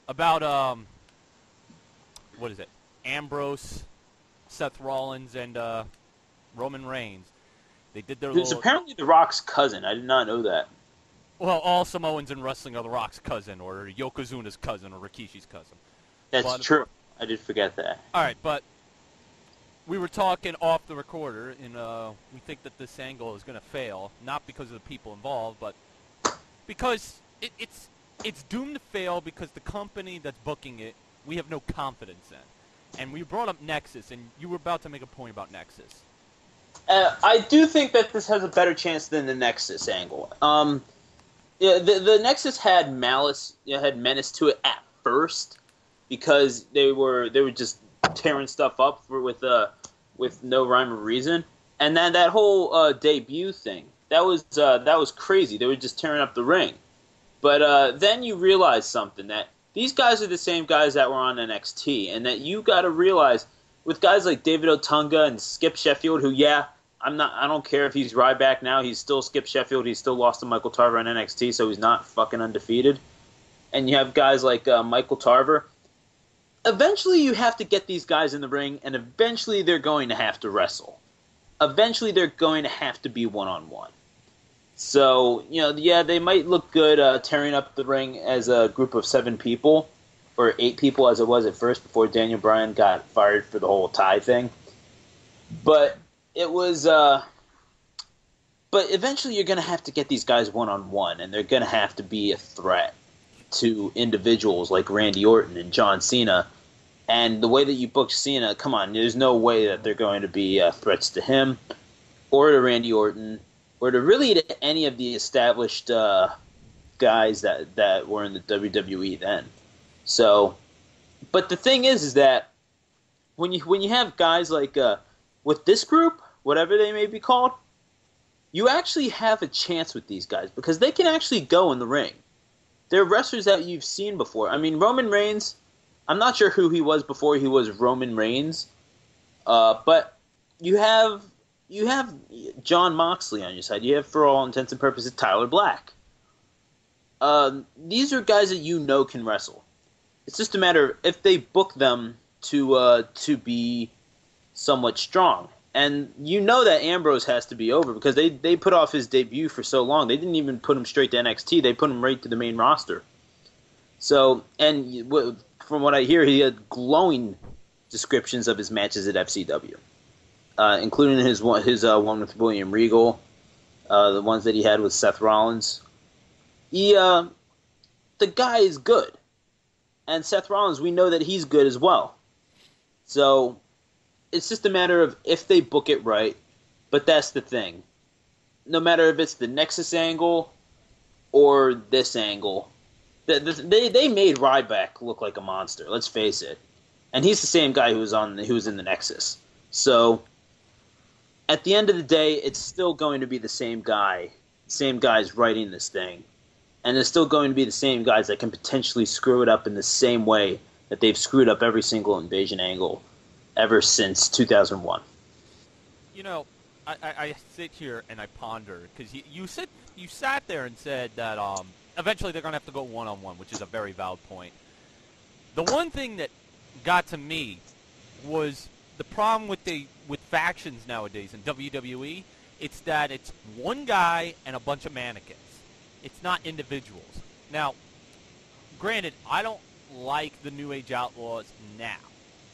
about what is it? Ambrose, Seth Rollins, and Roman Reigns. They did their Who's little. apparently The Rock's cousin. I did not know that. Well, all Samoans in wrestling are The Rock's cousin, or Yokozuna's cousin, or Rikishi's cousin. That's But true. I did forget that. all right, but we were talking off the recorder, and we think that this angle is going to fail, not because of the people involved, but because it's doomed to fail because the company that's booking it, we have no confidence in. And we brought up Nexus, and you were about to make a point about Nexus. I do think that this has a better chance than the Nexus angle. Yeah, the Nexus had malice, had menace to it at first because they were just tearing stuff up with no rhyme or reason, and then that whole debut thing that was crazy. They were just tearing up the ring, but then you realize something that these guys are the same guys that were on NXT, and that you got to realize with guys like David Otunga and Skip Sheffield, who I don't care if he's Ryback now. He's still Skip Sheffield. He's still lost to Michael Tarver on NXT, so he's not fucking undefeated. And you have guys like Michael Tarver. Eventually, you have to get these guys in the ring, and eventually they're going to have to wrestle. Eventually, they're going to have to be one-on-one. So, yeah, they might look good tearing up the ring as a group of 7 people, or 8 people as it was at first before Daniel Bryan got fired for the whole tie thing. But it was, but eventually you're going to have to get these guys one-on-one, and they're going to have to be a threat to individuals like Randy Orton and John Cena. And the way that you book Cena, come on, there's no way that they're going to be threats to him or to Randy Orton or to any of the established guys that were in the WWE then. So, but the thing is that when you have guys like with this group, whatever they may be called, you actually have a chance with these guys because they can actually go in the ring. They're wrestlers that you've seen before. I mean, Roman Reigns, I'm not sure who he was before he was Roman Reigns, but you have John Moxley on your side. You have, for all intents and purposes, Tyler Black. These are guys that you know can wrestle. It's just a matter of if they book them to be somewhat strong. And you know that Ambrose has to be over because they put off his debut for so long. They didn't even put him straight to NXT. They put him right to the main roster. So, and from what I hear, he had glowing descriptions of his matches at FCW, including his one with William Regal, the ones that he had with Seth Rollins. The guy is good. And Seth Rollins, we know that he's good as well. So it's just a matter of if they book it right. But that's the thing. No matter if it's the Nexus angle or this angle, they made Ryback look like a monster. Let's face it. And he's the same guy who was in the Nexus. So at the end of the day, it's still going to be the same guys writing this thing. And it's still going to be the same guys that can potentially screw it up in the same way that they've screwed up every single invasion angle ever since 2001. I sit here and I ponder because you sat there and said that eventually they're going to have to go one-on-one, which is a very valid point. The one thing that got to me was the problem with factions nowadays in WWE. It's that it's one guy and a bunch of mannequins. It's not individuals. Now, granted, I don't like the New Age Outlaws now,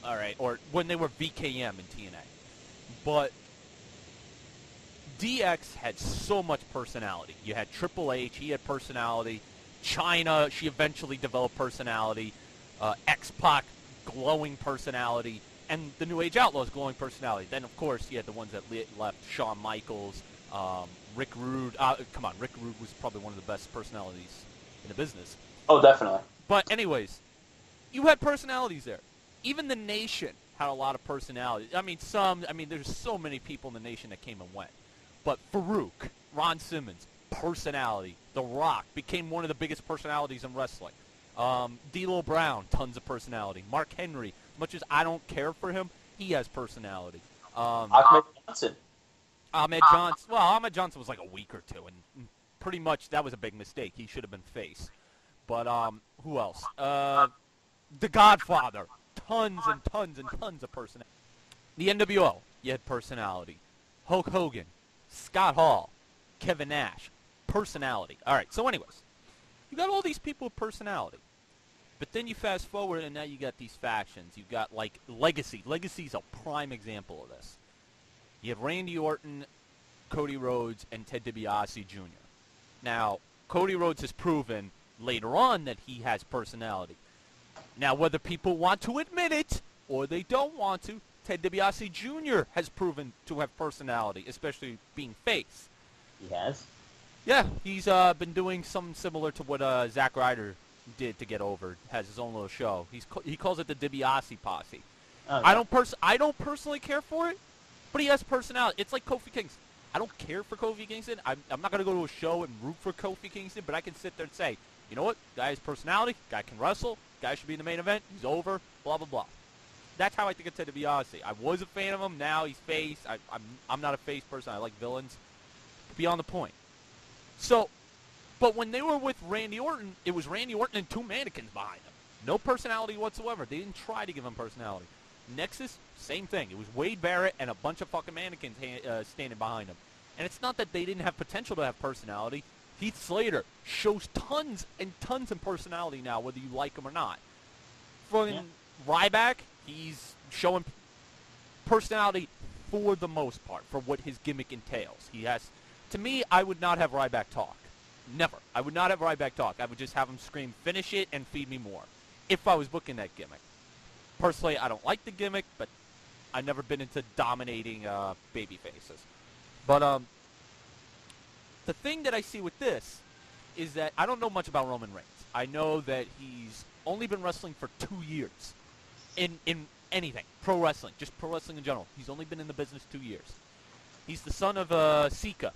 all right, or when they were VKM in TNA. But DX had so much personality. You had Triple H, he had personality. Chyna, she eventually developed personality. X-Pac, glowing personality. And the New Age Outlaws, glowing personality. Then, of course, you had the ones that left, Shawn Michaels, Rick Rude. Rick Rude was probably one of the best personalities in the business. Oh, definitely. But anyways, you had personalities there. Even the Nation had a lot of personality. There's so many people in the Nation that came and went. But Farouk, Ron Simmons, personality. The Rock became one of the biggest personalities in wrestling. D'Lo Brown, tons of personality. Mark Henry, as much as I don't care for him, he has personality. Ahmed Johnson. Ahmed Johnson. Well, Ahmed Johnson was like a week or two, and pretty much that was a big mistake. He should have been face. But who else? The Godfather. Tons and tons and tons of personality. The NWO, you had personality. Hulk Hogan, Scott Hall, Kevin Nash, personality. All right, so anyways, you got all these people with personality. But then you fast forward, and now you got these factions. You got, like, Legacy. Legacy's a prime example of this. You have Randy Orton, Cody Rhodes, and Ted DiBiase Jr. Now, Cody Rhodes has proven later on that he has personality. Now, whether people want to admit it or they don't want to, Ted DiBiase Jr. has proven to have personality, especially being face. He has? Yeah, he's been doing something similar to what Zack Ryder did to get over. Has his own little show. He calls it the DiBiase Posse. Okay. I don't personally care for it, but he has personality. It's like Kofi Kingston. I don't care for Kofi Kingston. I'm not going to go to a show and root for Kofi Kingston, but I can sit there and say, you know what? Guy has personality. Guy can wrestle. Guy should be in the main event. He's over. Blah, blah, blah. That's how I think of Ted DiBiase. I was a fan of him. Now he's face. I'm not a face person. I like villains. Beyond the point. So, but when they were with Randy Orton, it was Randy Orton and two mannequins behind him. No personality whatsoever. They didn't try to give him personality. Nexus, same thing. It was Wade Barrett and a bunch of fucking mannequins standing behind him. And it's not that they didn't have potential to have personality. Heath Slater shows tons and tons of personality now, whether you like him or not. From Ryback, he's showing personality for the most part, for what his gimmick entails. He has, to me, I would not have Ryback talk. Never. I would not have Ryback talk. I would just have him scream, finish it, and feed me more, if I was booking that gimmick. Personally, I don't like the gimmick, but I've never been into dominating baby faces. But the thing that I see with this is that I don't know much about Roman Reigns. I know that he's only been wrestling for 2 years in anything. Pro wrestling, just pro wrestling in general. He's only been in the business 2 years. He's the son of Sika,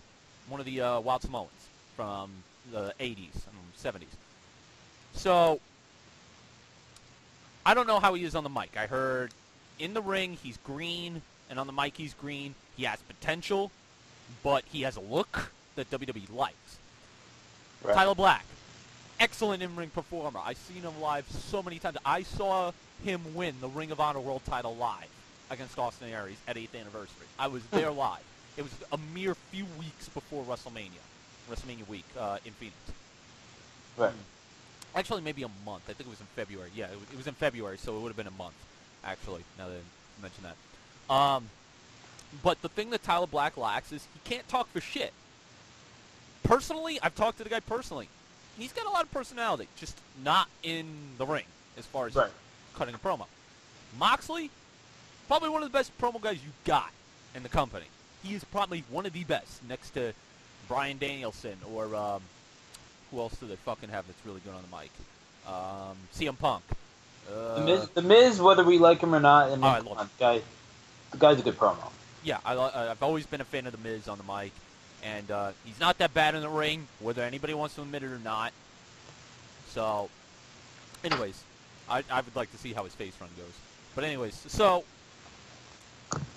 one of the Wild Samoans from the 80s and 70s. So, I don't know how he is on the mic. I heard in the ring he's green, and on the mic he's green. He has potential, but he has a look that WWE likes. Right. Tyler Black, excellent in-ring performer. I've seen him live so many times. I saw him win the Ring of Honor World title live against Austin Aries at 8th anniversary. I was there live. It was a mere few weeks before WrestleMania week in Phoenix. Right. Actually, maybe a month. I think it was in February. Yeah, it was in February, so it would have been a month, actually, now that I mention that. But the thing that Tyler Black lacks is he can't talk for shit. Personally, I've talked to the guy personally. He's got a lot of personality, just not in the ring as far as cutting a promo. Moxley, probably one of the best promo guys you got in the company. He is probably one of the best, next to Bryan Danielson or who else do they fucking have that's really good on the mic? CM Punk. The Miz, whether we like him or not, I love him. The guy's a good promo. Yeah, I've always been a fan of the Miz on the mic, and he's not that bad in the ring, whether anybody wants to admit it or not. So, anyways, I would like to see how his face run goes. But anyways, so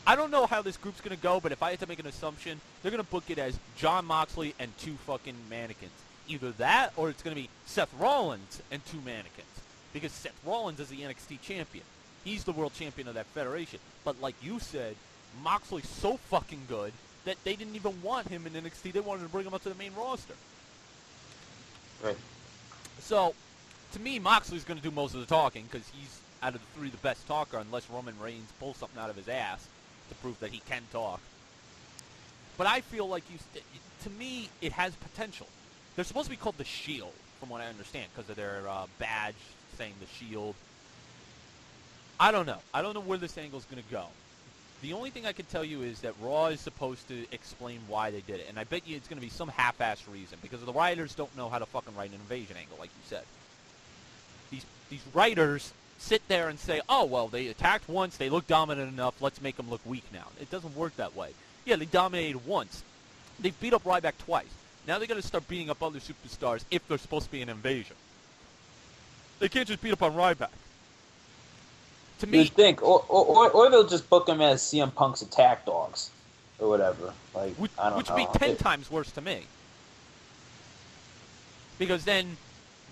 I don't know how this group's going to go, but if I had to make an assumption, they're going to book it as Jon Moxley and two fucking mannequins. Either that, or it's going to be Seth Rollins and two mannequins. Because Seth Rollins is the NXT champion. He's the world champion of that federation. But like you said, Moxley's so fucking good that they didn't even want him in NXT. They wanted to bring him up to the main roster. Right. So, to me, Moxley's going to do most of the talking because he's, out of the three, the best talker, unless Roman Reigns pulls something out of his ass to prove that he can talk. But I feel like, to me, it has potential. They're supposed to be called the Shield, from what I understand, because of their badge saying the Shield. I don't know. I don't know where this angle's going to go. The only thing I can tell you is that Raw is supposed to explain why they did it, and I bet you it's going to be some half-ass reason, because the writers don't know how to fucking write an invasion angle, like you said. These writers sit there and say, oh, well, they attacked once, they look dominant enough, let's make them look weak now. It doesn't work that way. Yeah, they dominated once. They beat up Ryback twice. Now they got to start beating up other superstars if they're supposed to be an invasion. They can't just beat up on Ryback. To me, you'd think, or they'll just book him as CM Punk's attack dogs, or whatever. Like, I don't know. Which would be 10 times worse to me. Because then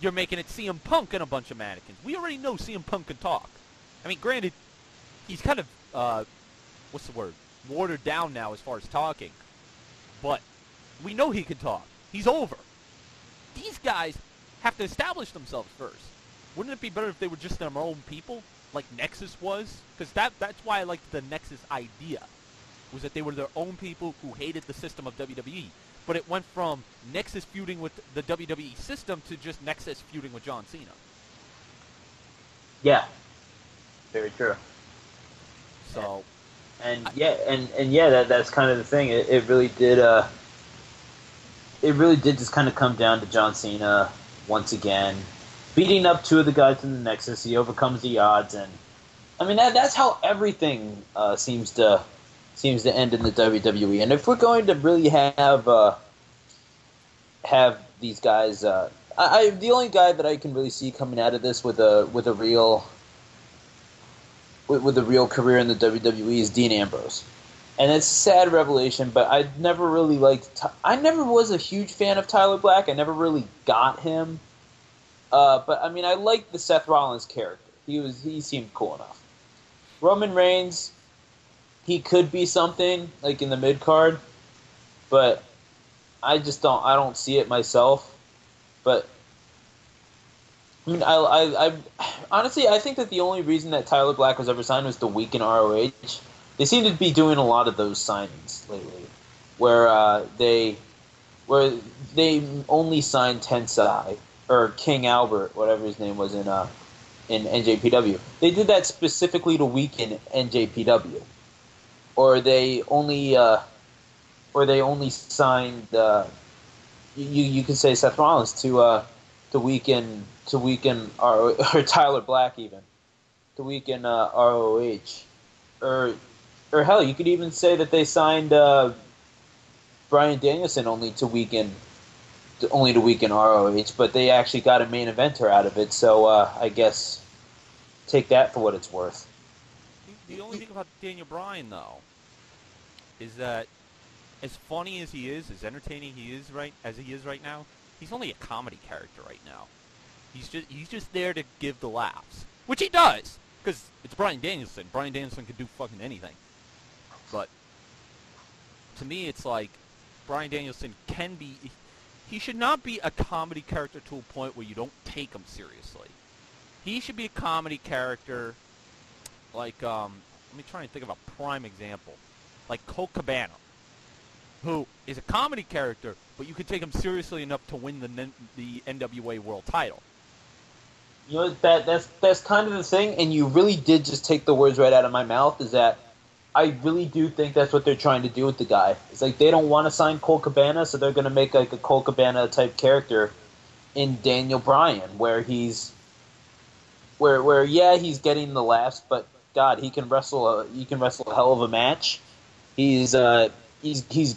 you're making it CM Punk and a bunch of mannequins. We already know CM Punk can talk. I mean, granted, he's kind of, what's the word, watered down now as far as talking. But we know he can talk. He's over. These guys have to establish themselves first. Wouldn't it be better if they were just their own people, like Nexus was? Because that's why I liked the Nexus idea, was that they were their own people who hated the system of WWE. But it went from Nexus feuding with the WWE system to just Nexus feuding with John Cena. Yeah. Very true. So... And that's kind of the thing. It really did. It really did just kind of come down to John Cena once again, beating up two of the guys in the Nexus. He overcomes the odds, and I mean that's how everything seems to end in the WWE. And if we're going to really have these guys, the only guy that I can really see coming out of this with a real career in the WWE is Dean Ambrose. And it's a sad revelation, but I never really liked... I never was a huge fan of Tyler Black. I never really got him. But, I mean, I liked the Seth Rollins character. He seemed cool enough. Roman Reigns, he could be something, like in the mid-card, but I don't see it myself. But... I mean, I honestly, I think that the only reason that Tyler Black was ever signed was to weaken ROH. They seem to be doing a lot of those signings lately, where they only signed Tensai or King Albert, whatever his name was in NJPW. They did that specifically to weaken NJPW, or they only signed you could say Seth Rollins to weaken or Tyler Black even to weaken ROH, or hell, you could even say that they signed Bryan Danielson only to weaken ROH, but they actually got a main eventer out of it. So I guess take that for what it's worth. The only thing about Daniel Bryan though is that as funny as he is, as entertaining he is right now, he's only a comedy character right now. He's just there to give the laughs, which he does, because it's Bryan Danielson. Bryan Danielson can do fucking anything. But to me, it's like Bryan Danielson can be. He should not be a comedy character to a point where you don't take him seriously. He should be a comedy character like let me try and think of a prime example, like Colt Cabana, who is a comedy character, but you could take him seriously enough to win the NWA World Title. You know, that's kind of the thing, and you really did just take the words right out of my mouth, is that I really do think that's what they're trying to do with the guy. It's like they don't want to sign Colt Cabana, so they're going to make like a Colt Cabana type character in Daniel Bryan, where he's he's getting the laughs, but God, he can wrestle a hell of a match. He's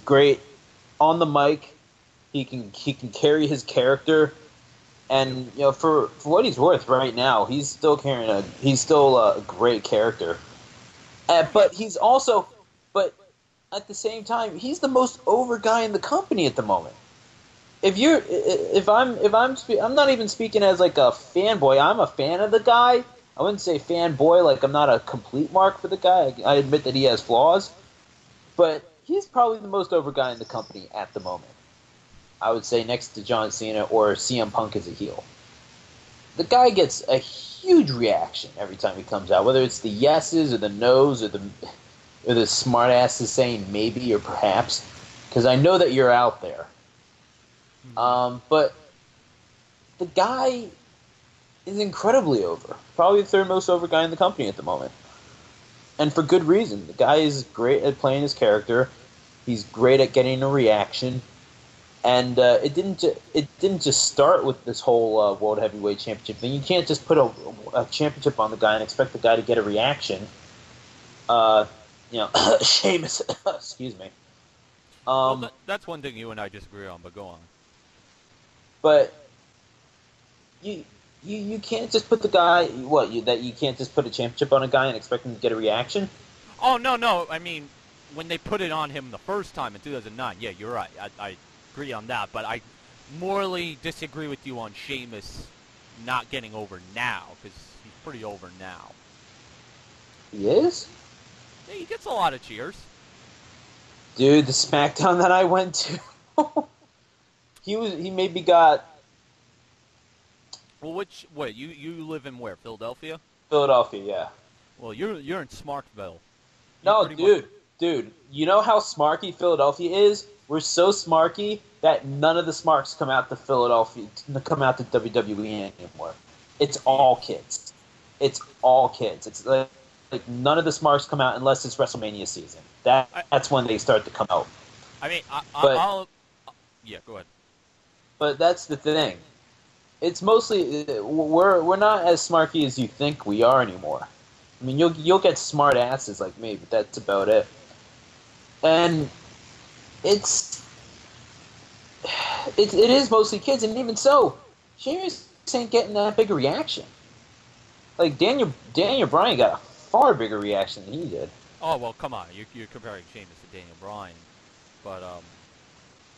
great on the mic. He can carry his character. And you know, for what he's worth right now, he's still a great character. But at the same time, he's the most over guy in the company at the moment. I'm not even speaking as like a fanboy. I'm a fan of the guy. I wouldn't say fanboy, like I'm not a complete mark for the guy. I admit that he has flaws, but he's probably the most over guy in the company at the moment. I would say next to John Cena or CM Punk as a heel. The guy gets a huge reaction every time he comes out, whether it's the yeses or the nos or the smart asses saying maybe or perhaps, because I know that you're out there. But the guy is incredibly over. Probably the third most over guy in the company at the moment. And for good reason. The guy is great at playing his character. He's great at getting a reaction. And it didn't just start with this whole World Heavyweight Championship thing. You can't just put a championship on the guy and expect the guy to get a reaction. Sheamus, excuse me. Well, that's one thing you and I disagree on, but go on. But you can't just put the guy you can't just put a championship on a guy and expect him to get a reaction. Oh no! I mean, when they put it on him the first time in 2009, yeah, you're right. I agree on that. But morally disagree with you on Sheamus not getting over now, because he's pretty over now. He is? Yeah, he gets a lot of cheers. Dude, the SmackDown that I went to, he maybe got Well, you live in where? Philadelphia? Philadelphia, yeah. Well, you're in Smartville. You're No, pretty much. dude, you know how smarky Philadelphia is? We're so smarky that none of the smarks come out to WWE anymore. It's all kids. It's all kids. It's like none of the smarks come out unless it's WrestleMania season. That's when they start to come out. I mean, But yeah, go ahead. but that's the thing. It's mostly we're not as smarky as you think we are anymore. I mean, you'll get smart asses like me, but that's about it. And it is mostly kids, and even so, Sheamus ain't getting that big a reaction. Like Daniel Bryan got a far bigger reaction than he did. Oh well, come on, you're comparing Sheamus to Daniel Bryan, but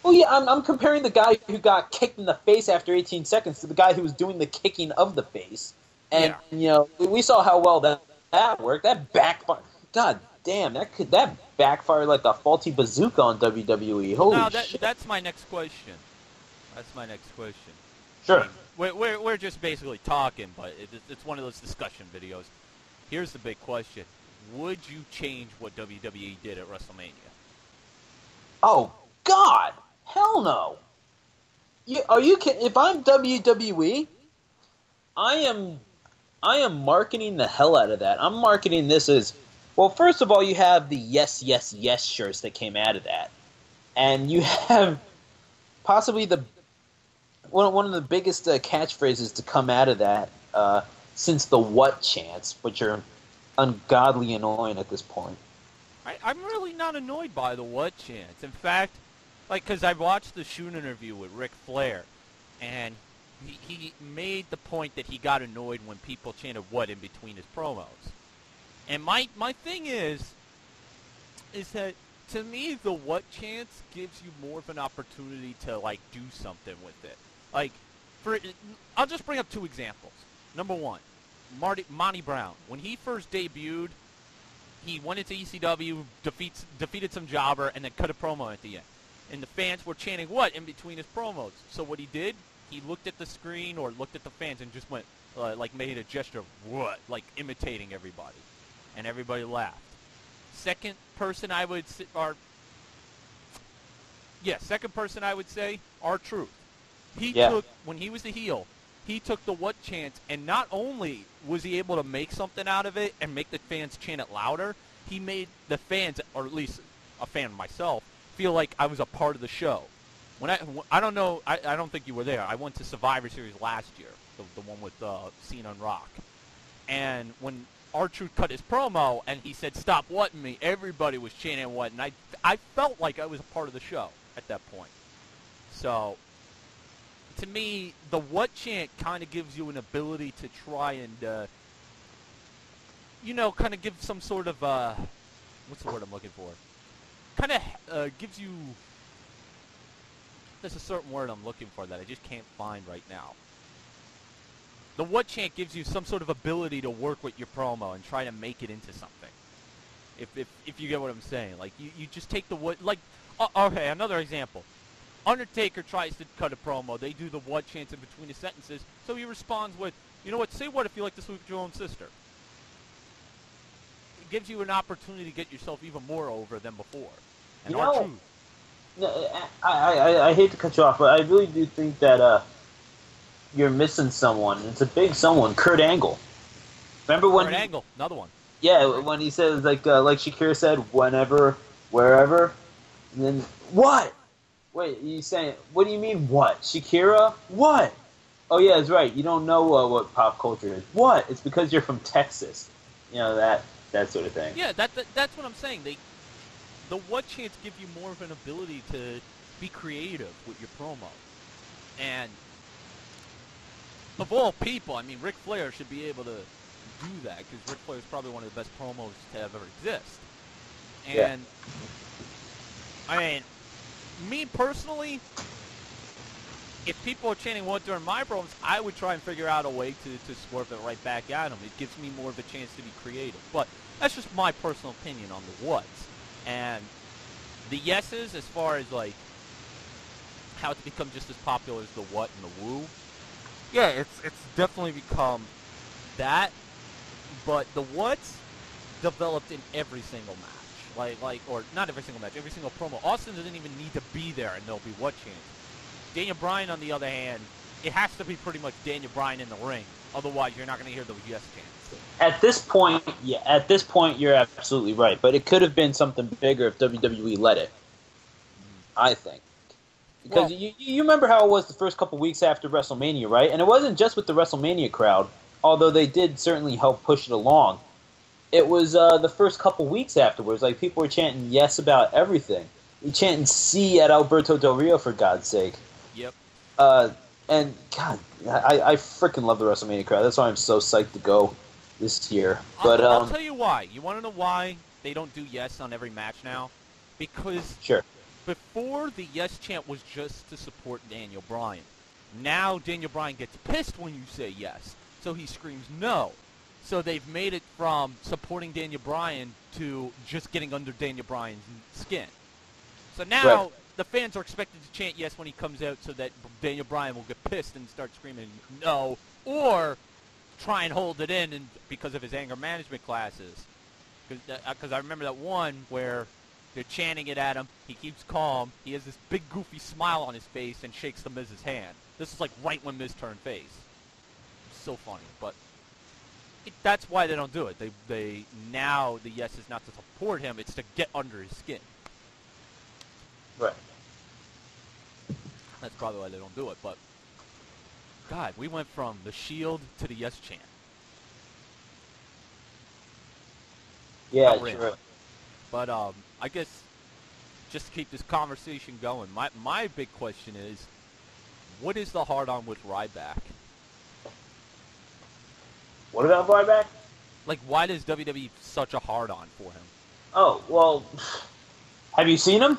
Well, yeah, I'm comparing the guy who got kicked in the face after 18 seconds to the guy who was doing the kicking of the face, and yeah. you know we saw how well that worked. That backfired. God damn, that backfired like a faulty bazooka on WWE. Holy shit! That's my next question. Sure. I mean, we're just basically talking, but it's one of those discussion videos. Here's the big question: would you change what WWE did at WrestleMania? Oh God, hell no! Are you kidding? If I'm WWE, I am marketing the hell out of that. I'm marketing this as, well, first of all, you have the yes, yes, yes shirts that came out of that. And you have possibly one of the biggest catchphrases to come out of that since the what chants, which are ungodly annoying at this point. I'm really not annoyed by the what chants. In fact, because I watched the Shoot interview with Ric Flair, and he made the point that he got annoyed when people chanted what in between his promos. And my thing is that to me the what chants gives you more of an opportunity to do something with it. I'll just bring up two examples. Number one, Monty Brown. When he first debuted, he went into ECW, defeated some jobber, and then cut a promo at the end. And the fans were chanting what in between his promos. So what he did, he looked at the screen or looked at the fans and just went, made a gesture of what, imitating everybody. And everybody laughed. Second person I would say, R-Truth. When he was the heel, he took the what chants, and not only was he able to make something out of it and make the fans chant it louder, he made the fans, or at least a fan myself, feel like I was a part of the show. I don't know, I don't think you were there. I went to Survivor Series last year, the one with Cena and Rock. And when R-Truth cut his promo and he said, "Stop whatting me," everybody was chanting what, and I felt like I was a part of the show at that point. So, to me, the what chant kind of gives you an ability to try and, kind of give some sort of, what's the word I'm looking for? Kind of gives you, there's a certain word I'm looking for that I just can't find right now. The what chant gives you some sort of ability to work with your promo and try to make it into something. If you get what I'm saying. You just take the what, okay, another example. Undertaker tries to cut a promo. They do the what chants in between the sentences, so he responds with, "You know what, say what if you like to sleep with your own sister." It gives you an opportunity to get yourself even more over than before. And R-Truth. I hate to cut you off, but I really do think that you're missing someone. It's a big someone, Kurt Angle. Remember when Kurt Angle, another one. Yeah, when he says like Shakira said, whenever, wherever, and then what? Wait, you saying? What do you mean what? Shakira? What? Oh yeah, that's right. You don't know what pop culture is. What? It's because you're from Texas. You know that sort of thing. Yeah, that's what I'm saying. The what chants give you more of an ability to be creative with your promo, and of all people, I mean, Ric Flair should be able to do that because Ric Flair is probably one of the best promos to ever exist. And I mean, me personally, if people are chanting what during my promos, I would try and figure out a way to swerve it right back at them. It gives me more of a chance to be creative. But that's just my personal opinion on the whats. And the yeses, as far as, like, how it's become just as popular as the what and the woo, yeah, it's definitely become that. But the what's developed in every single match. Or not every single match, every single promo. Austin doesn't even need to be there, and there'll be what chants. Daniel Bryan, on the other hand, it has to be pretty much Daniel Bryan in the ring. Otherwise, you're not going to hear those yes chants. At this point, yeah, you're absolutely right. But it could have been something bigger if WWE let it. I think. Because you remember how it was the first couple weeks after WrestleMania, right? And it wasn't just with the WrestleMania crowd, although they did certainly help push it along. It was the first couple weeks afterwards. Like, people were chanting yes about everything. You're chanting C at Alberto Del Rio, for God's sake. Yep. And, God, I freaking love the WrestleMania crowd. That's why I'm so psyched to go this year. But I'll tell you why. You want to know why they don't do yes on every match now? Because sure. Before, the yes chant was just to support Daniel Bryan. Now Daniel Bryan gets pissed when you say yes, so he screams no. So they've made it from supporting Daniel Bryan to just getting under Daniel Bryan's skin. So now the fans are expected to chant yes when he comes out so that Daniel Bryan will get pissed and start screaming no, or try and hold it in and because of his anger management classes. Because I remember that one where they're chanting it at him, he keeps calm, he has this big goofy smile on his face and shakes the Miz's hand. This is like right when Miz turned face. So funny, but that's why they don't do it. They now the yes is not to support him, it's to get under his skin. Right. That's probably why they don't do it, but God, we went from the Shield to the yes chant. Yeah, sure. But I guess just to keep this conversation going, my big question is, what is the hard-on with Ryback? What about Ryback? Like, why does WWE such a hard-on for him? Oh, well, have you seen him?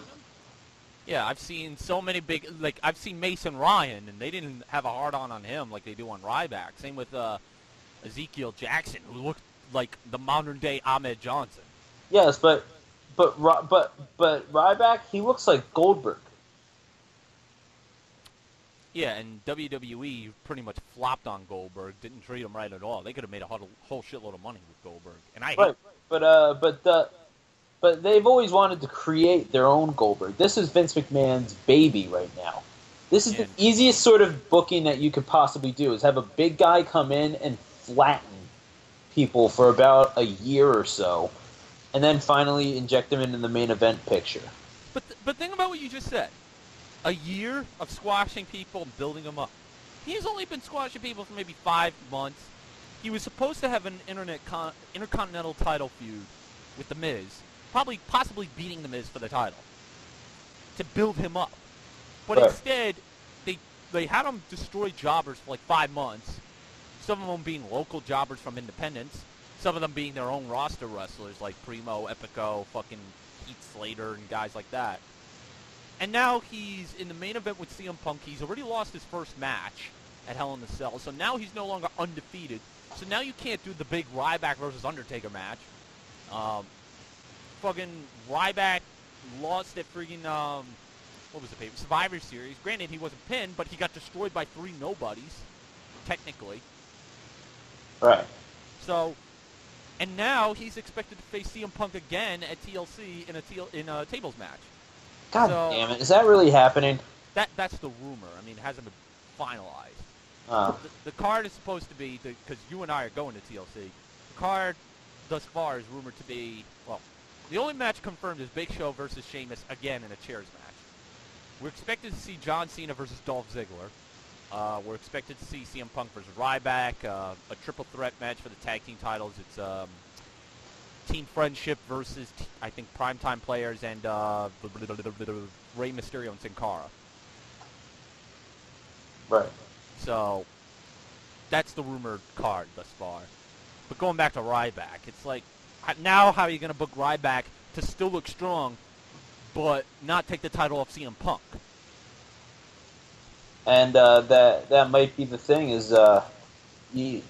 Yeah, I've seen so many big, like, I've seen Mason Ryan, and they didn't have a hard-on him like they do on Ryback. Same with Ezekiel Jackson, who looked like the modern-day Ahmed Johnson. Yes, but Ryback, he looks like Goldberg. Yeah, and WWE pretty much flopped on Goldberg, didn't treat him right at all. They could have made a whole shitload of money with Goldberg, and I hate. But they've always wanted to create their own Goldberg. This is Vince McMahon's baby right now. This is the easiest sort of booking that you could possibly do, is have a big guy come in and flatten people for about a year or so, and then finally inject them into the main event picture. But think about what you just said. A year of squashing people and building them up. He's only been squashing people for maybe 5 months. He was supposed to have an intercontinental title feud with The Miz, possibly beating The Miz for the title, to build him up. But instead, they had him destroy jobbers for like 5 months, some of them being local jobbers from independents, some of them being their own roster wrestlers like Primo, Epico, fucking Heath Slater, and guys like that. And now he's in the main event with CM Punk. He's already lost his first match at Hell in a Cell, so now he's no longer undefeated. So now you can't do the big Ryback versus Undertaker match. Fucking Ryback lost at freaking, what was the paper? Survivor Series. Granted, he wasn't pinned, but he got destroyed by 3 nobodies, technically. Right. So, and now he's expected to face CM Punk again at TLC in a tables match. God damn it. Is that really happening? That's the rumor. I mean, it hasn't been finalized. The card is supposed to be, because you and I are going to TLC, the card thus far is rumored to be, well, the only match confirmed is Big Show versus Sheamus again in a chairs match. We're expected to see John Cena versus Dolph Ziggler. We're expected to see CM Punk versus Ryback, a triple threat match for the tag team titles. It's Team Friendship versus, I think, Primetime Players and Rey Mysterio and Sin Cara. Right. So, that's the rumored card thus far. But going back to Ryback, it's like, now how are you going to book Ryback to still look strong, but not take the title off CM Punk? and that might be the thing is you,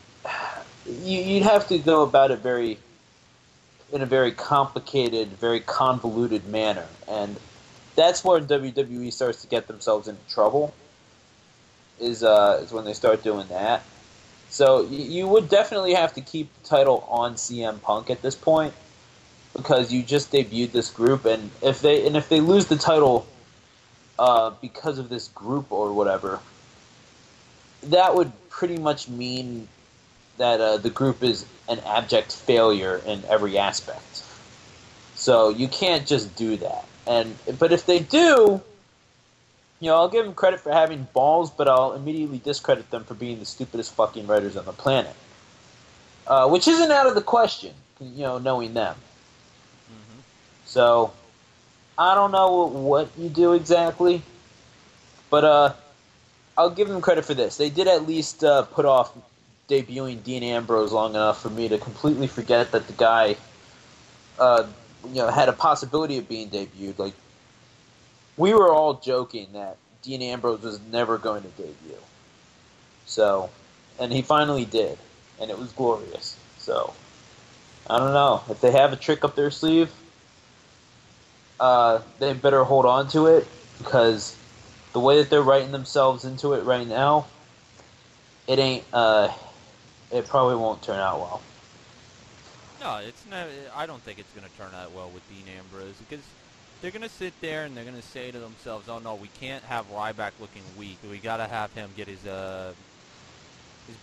you'd have to go about it in a very complicated, very convoluted manner, and that's where WWE starts to get themselves into trouble. Is when they start doing that. So you would definitely have to keep the title on CM Punk at this point because you just debuted this group, and if they lose the title because of this group or whatever, that would pretty much mean that the group is an abject failure in every aspect. So you can't just do that. But if they do, I'll give them credit for having balls, but I'll immediately discredit them for being the stupidest fucking writers on the planet. Which isn't out of the question, knowing them. Mm-hmm. So I don't know what you do exactly, but I'll give them credit for this. They did at least put off debuting Dean Ambrose long enough for me to completely forget that the guy, had a possibility of being debuted. Like, we were all joking that Dean Ambrose was never going to debut. So, and he finally did, and it was glorious. So, I don't know. If they have a trick up their sleeve, they better hold on to it, because the way that they're writing themselves into it right now, it ain't, it probably won't turn out well. No, it's not. I don't think it's going to turn out well with Dean Ambrose because they're going to sit there and they're going to say to themselves, "Oh no, we can't have Ryback looking weak. We got to have him get his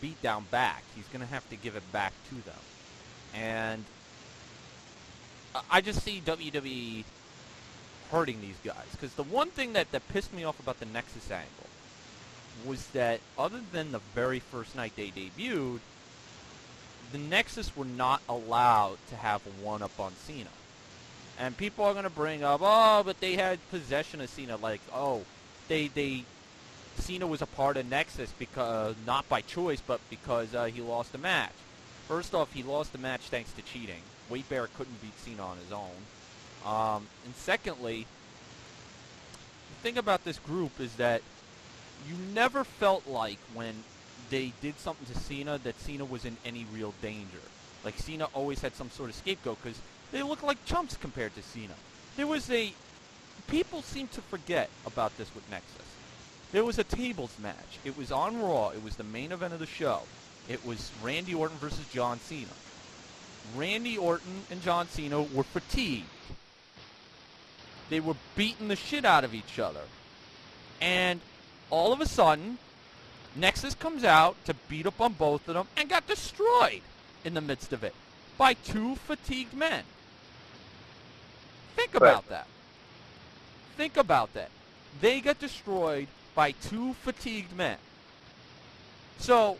beat down back. He's going to have to give it back to them." And I just see WWE hurting these guys because the one thing that pissed me off about the Nexus angle was that other than the very first night they debuted, the Nexus were not allowed to have a one-up on Cena. And people are going to bring up, oh, but they had possession of Cena. Like, oh, Cena was a part of Nexus because not by choice, but because he lost a match. First off, he lost the match thanks to cheating. Wade Barrett couldn't beat Cena on his own. And secondly, the thing about this group is that you never felt like when they did something to Cena that Cena was in any real danger. Like, Cena always had some sort of scapegoat because they look like chumps compared to Cena. People seem to forget about this with Nexus. There was a tables match. It was on Raw. It was the main event of the show. It was Randy Orton versus John Cena. Randy Orton and John Cena were fatigued. They were beating the shit out of each other. And all of a sudden, Nexus comes out to beat up on both of them and got destroyed in the midst of it by two fatigued men. Think about that. Think about that. They got destroyed by two fatigued men. So,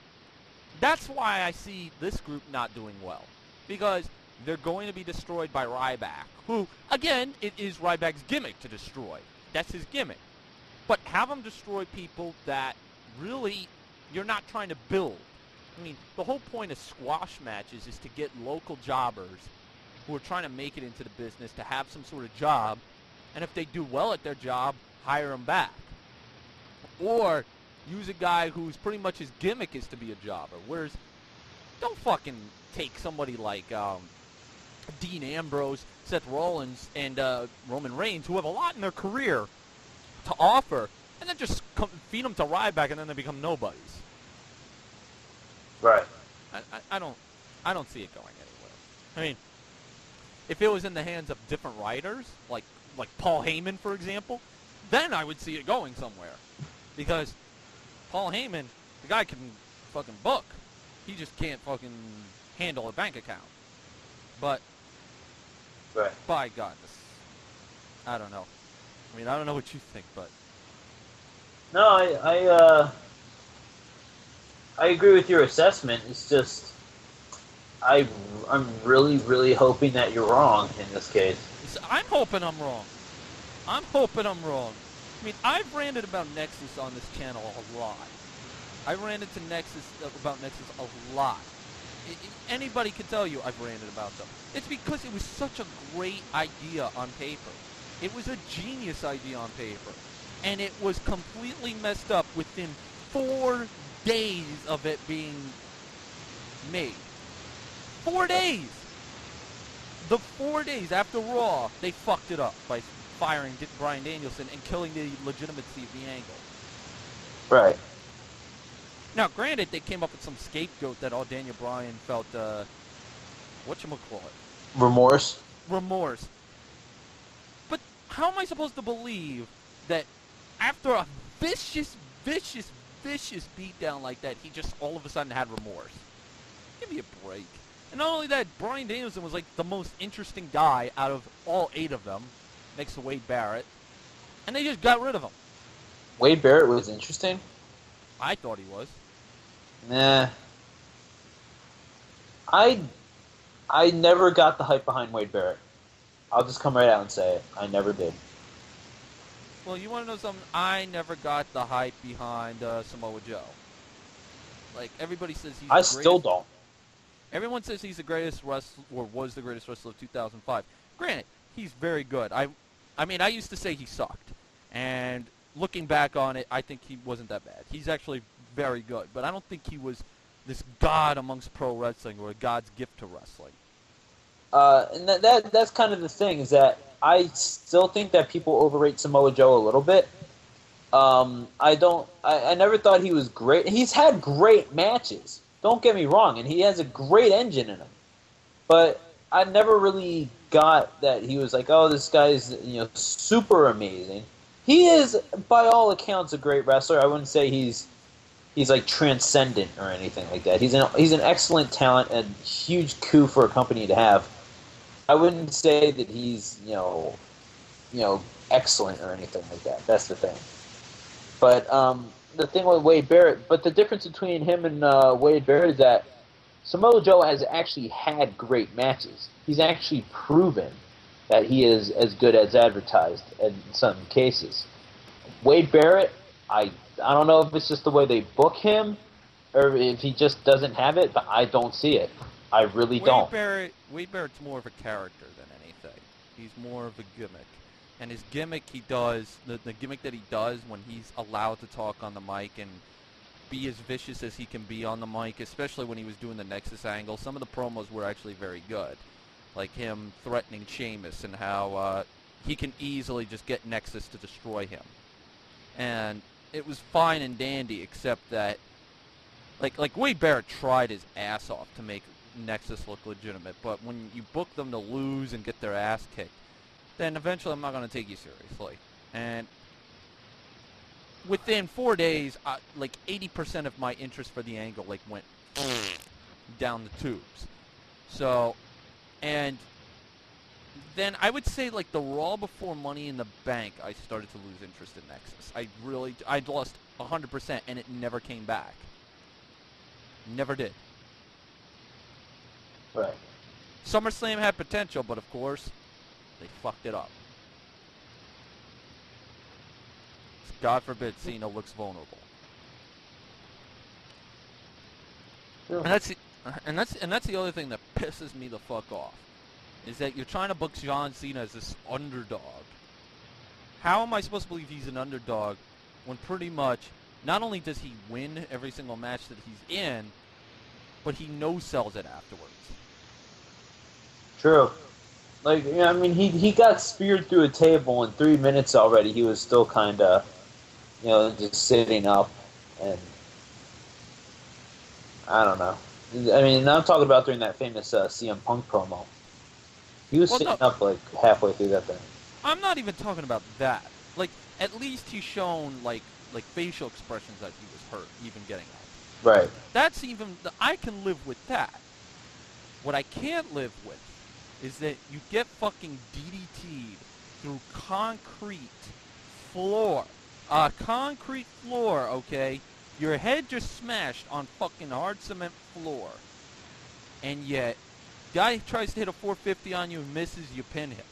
that's why I see this group not doing well. Because they're going to be destroyed by Ryback, who, again, it is Ryback's gimmick to destroy. That's his gimmick. But have him destroy people that really you're not trying to build. I mean, the whole point of squash matches is to get local jobbers who are trying to make it into the business to have some sort of job, and if they do well at their job, hire them back. Or use a guy whose pretty much his gimmick is to be a jobber. Whereas, don't fucking take somebody like Dean Ambrose, Seth Rollins, and Roman Reigns, who have a lot in their career to offer, and then just feed them to Ryback, and then they become nobodies. Right. I don't see it going anywhere. I mean, if it was in the hands of different writers, like Paul Heyman, for example, then I would see it going somewhere. Because Paul Heyman, the guy can fucking book. He just can't fucking handle a bank account. But, right. By God, I don't know. I mean, I don't know what you think, but... No, I agree with your assessment. It's just, I'm really, really hoping that you're wrong in this case. I'm hoping I'm wrong. I'm hoping I'm wrong. I mean, I've ranted about Nexus on this channel a lot. I ranted about Nexus a lot. Anybody can tell you I've ranted about them. It's because it was such a great idea on paper. It was a genius idea on paper. and it was completely messed up within 4 days of it being made. 4 days! The 4 days after Raw, they fucked it up by firing Bryan Danielson and killing the legitimacy of the angle. Right. Now, granted, they came up with some scapegoat that Daniel Bryan felt, whatchamacallit? Remorse. But how am I supposed to believe that after a vicious beatdown like that, he just all of a sudden had remorse? Give me a break. And not only that, Bryan Danielson was like the most interesting guy out of all 8 of them, next to Wade Barrett, and they just got rid of him. Wade Barrett was interesting? I thought he was. Nah. I never got the hype behind Wade Barrett. I'll just come right out and say it. I never did. Well, you want to know something? I never got the hype behind Samoa Joe. Like, everybody says he's I still don't. Everyone says he's the greatest wrestler, or was the greatest wrestler of 2005. Granted, he's very good. I mean, I used to say he sucked. And looking back on it, I think he wasn't that bad. He's actually very good. But I don't think he was this god amongst pro wrestling or a god's gift to wrestling. And that's kind of the thing, is that I still think that people overrate Samoa Joe a little bit. I never thought he was great. He's had great matches. Don't get me wrong, and he has a great engine in him. But I never really got that he was like, oh, this guy's super amazing. He is, by all accounts, a great wrestler. I wouldn't say he's like transcendent or anything like that. He's an excellent talent and huge coup for a company to have. I wouldn't say that he's excellent or anything like that. That's the thing. But the thing with Wade Barrett, but the difference between him and Wade Barrett is that Samoa Joe has actually had great matches. He's actually proven that he is as good as advertised in some cases. Wade Barrett, I don't know if it's just the way they book him or if he just doesn't have it, but I don't see it. I really don't. Wade Barrett's more of a character than anything. He's more of a gimmick. And his gimmick the gimmick that he does when he's allowed to talk on the mic and be as vicious as he can be on the mic, especially when he was doing the Nexus angle, some of the promos were actually very good. Like him threatening Sheamus and how he can easily just get Nexus to destroy him. And it was fine and dandy, except that like Wade Barrett tried his ass off to make Nexus look legitimate, but when you book them to lose and get their ass kicked, then eventually I'm not going to take you seriously. And within 4 days, 80% of my interest for the angle went down the tubes. So, and then I would say the Raw before Money in the Bank, I started to lose interest in Nexus. I'd lost 100% and it never came back. Never did. Right. SummerSlam had potential, but of course, they fucked it up. God forbid Cena looks vulnerable. Yeah. And that's the other thing that pisses me the fuck off, is that you're trying to book John Cena as this underdog. How am I supposed to believe he's an underdog when pretty much not only does he win every single match that he's in, but he no-sells it afterwards? True. He got speared through a table in 3 minutes already. He was still kind of, just sitting up, and I don't know. I'm talking about during that famous CM Punk promo. He was sitting up halfway through that thing. I'm not even talking about that. At least he's shown facial expressions that he was hurt, even getting up. Right. That's I can live with that. What I can't live with is that you get fucking DDT'd through concrete floor. Concrete floor, okay? Your head just smashed on fucking hard cement floor. And yet, guy tries to hit a 450 on you and misses, you pin him.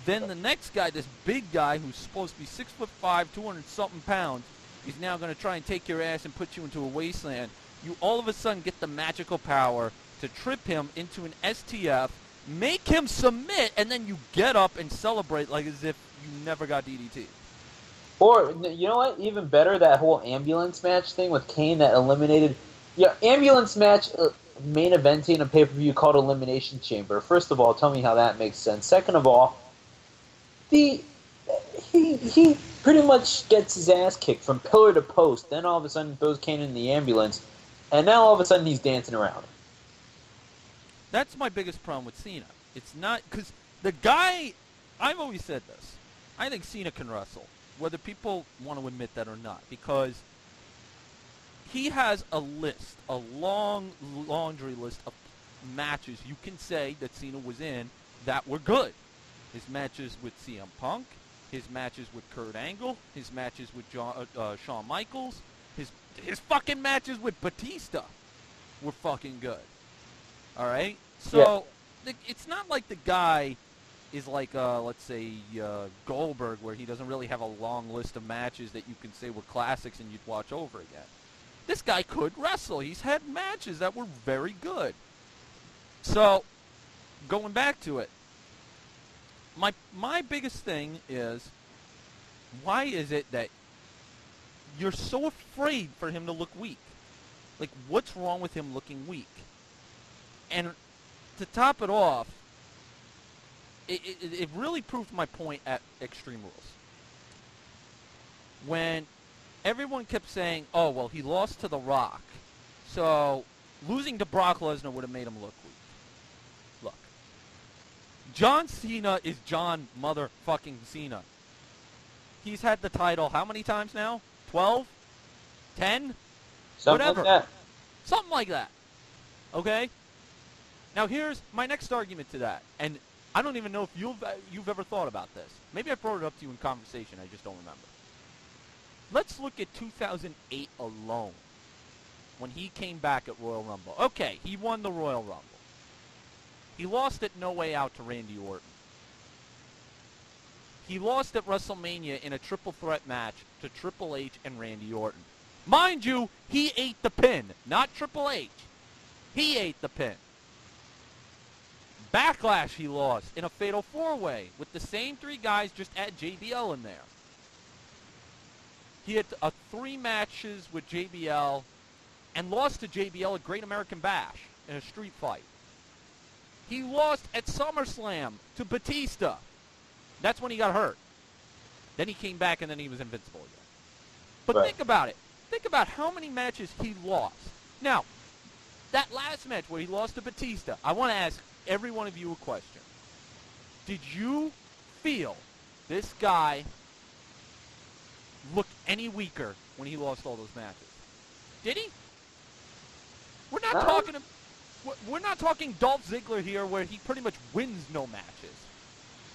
Then the next guy, this big guy who's supposed to be 6'5", 200-something pounds, is now going to try and take your ass and put you into a wasteland. You all of a sudden get the magical power to trip him into an STF, make him submit, and then you get up and celebrate as if you never got DDT. Or, you know what? Even better, that whole ambulance match thing with Kane that eliminated... Yeah, ambulance match main eventing a pay-per-view called Elimination Chamber. First of all, tell me how that makes sense. Second of all, the he pretty much gets his ass kicked from pillar to post. Then all of a sudden throws Kane in the ambulance. And now all of a sudden he's dancing around. That's my biggest problem with Cena. It's not... Because the guy... I've always said this. I think Cena can wrestle, whether people want to admit that or not, because he has a list, a long laundry list of matches you can say that Cena was in that were good. His matches with CM Punk, his matches with Kurt Angle, his matches with Shawn Michaels, his fucking matches with Batista were fucking good. All right? So, it's not like the guy is like, let's say, Goldberg, where he doesn't really have a long list of matches that you can say were classics and you'd watch over again. This guy could wrestle. He's had matches that were very good. So, going back to it, my biggest thing is, why is it that you're so afraid for him to look weak? Like, what's wrong with him looking weak? And to top it off, it really proved my point at Extreme Rules. When everyone kept saying, oh, well, he lost to The Rock, so losing to Brock Lesnar would have made him look weak. Look, John Cena is John motherfucking Cena. He's had the title how many times now? 12? 10? Something Whatever. like that. Something like that. Okay? Now here's my next argument to that. And I don't even know if you've ever thought about this. Maybe I brought it up to you in conversation. I just don't remember. Let's look at 2008 alone, when he came back at Royal Rumble. Okay, he won the Royal Rumble. He lost at No Way Out to Randy Orton. He lost at WrestleMania in a triple threat match to Triple H and Randy Orton. Mind you, he ate the pin, not Triple H. He ate the pin. Backlash he lost in a fatal four-way with the same three guys, just add JBL in there. He had 3 matches with JBL and lost to JBL at Great American Bash in a street fight. He lost at SummerSlam to Batista. That's when he got hurt. Then he came back and then he was invincible again. But Right. Think about it. Think about how many matches he lost. Now, that last match where he lost to Batista, I want to ask every one of you a question. Did you feel this guy looked any weaker when he lost all those matches? Did he? We're not talking. We're not talking Dolph Ziggler here, where he pretty much wins no matches.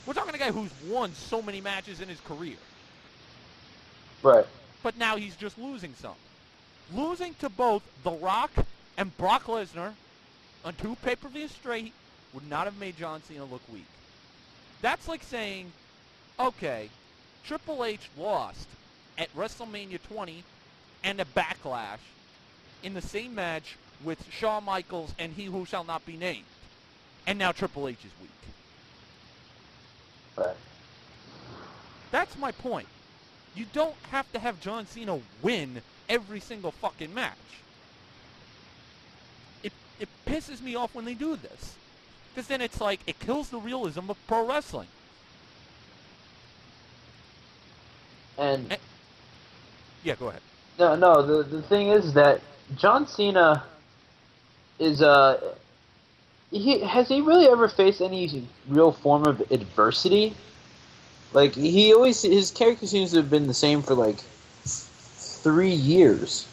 We're talking a guy who's won so many matches in his career. Right. But now he's just losing some. Losing to both The Rock and Brock Lesnar on 2 pay-per-views straight would not have made John Cena look weak. That's like saying, okay, Triple H lost at WrestleMania 20 and a Backlash in the same match with Shawn Michaels and He Who Shall Not Be Named. And now Triple H is weak. Right. That's my point. You don't have to have John Cena win every single fucking match. It pisses me off when they do this. Because then it's like, it kills the realism of pro wrestling. And yeah, go ahead. no, the thing is that John Cena is has he really ever faced any real form of adversity? Like, his character seems to have been the same for like 3 years.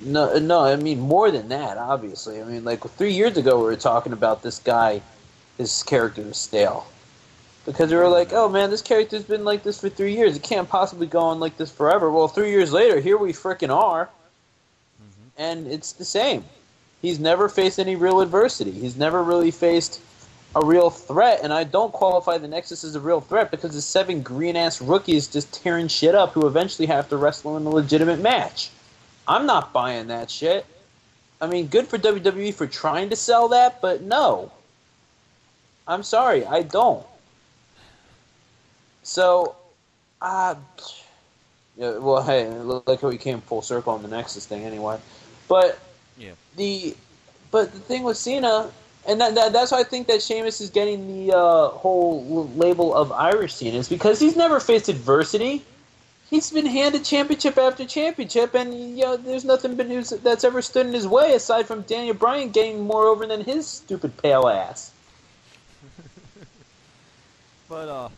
No, I mean more than that, obviously. I mean, like 3 years ago we were talking about this guy, his character was stale. Because we were like, oh man, this character's been like this for 3 years. It can't possibly go on like this forever. Well, 3 years later, here we frickin' are. Mm-hmm. And it's the same. He's never faced any real adversity. He's never really faced a real threat. And I don't qualify the Nexus as a real threat because the 7 green-ass rookies just tearing shit up who eventually have to wrestle in a legitimate match. I'm not buying that shit. I mean, good for WWE for trying to sell that, but no. I'm sorry, I don't. So, Yeah, well, hey, it looked like how we came full circle on the Nexus thing anyway. But Yeah. the but the thing with Cena, and that's why I think that Sheamus is getting the whole label of Irish Cena, is because he's never faced adversity. He's been handed championship after championship, and there's nothing that's ever stood in his way aside from Daniel Bryan getting more over than his stupid pale ass. But